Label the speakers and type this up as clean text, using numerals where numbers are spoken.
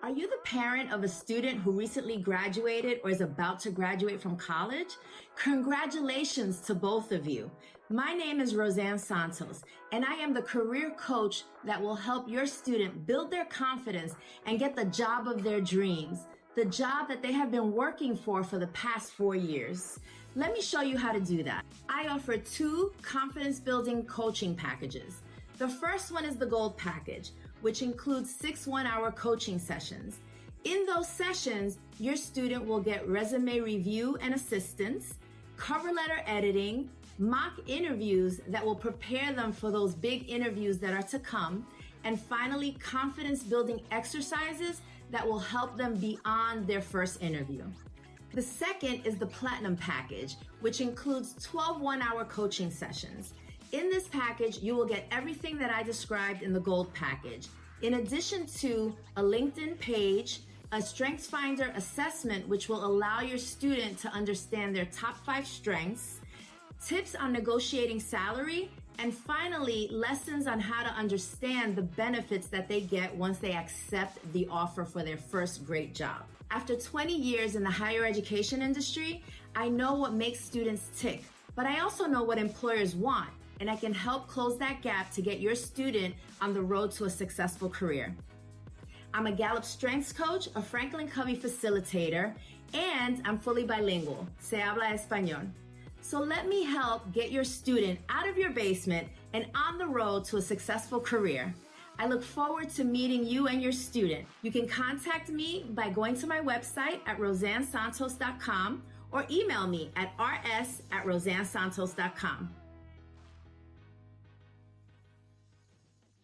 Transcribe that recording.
Speaker 1: Are you the parent of a student who recently graduated or is about to graduate from college? Congratulations to both of you. My name is Rosann Santos, and I am the career coach that will help your student build their confidence and get the job of their dreams, the job that they have been working for the past 4 years. Let me show you how to do that. I offer 2 confidence-building coaching packages. The first one is the Gold Package, which includes 6 one-hour coaching sessions. In those sessions, your student will get resume review and assistance, cover letter editing, mock interviews that will prepare them for those big interviews that are to come, and finally, confidence-building exercises that will help them beyond their first interview. The second is the Platinum Package, which includes 12 one-hour coaching sessions. In this package, you will get everything that I described in the Gold Package, in addition to a LinkedIn page, a StrengthsFinder assessment, which will allow your student to understand their top 5 strengths, tips on negotiating salary, and finally, lessons on how to understand the benefits that they get once they accept the offer for their first great job. After 20 years in the higher education industry, I know what makes students tick, but I also know what employers want, and I can help close that gap to get your student on the road to a successful career. I'm a Gallups Strengths Coach, a FranklinCovey Facilitator, and I'm fully bilingual. Se habla español. So let me help get your student out of your basement and on the road to a successful career. I look forward to meeting you and your student. You can contact me by going to my website at rosannsantos.com or email me at rs@rosannsantos.com.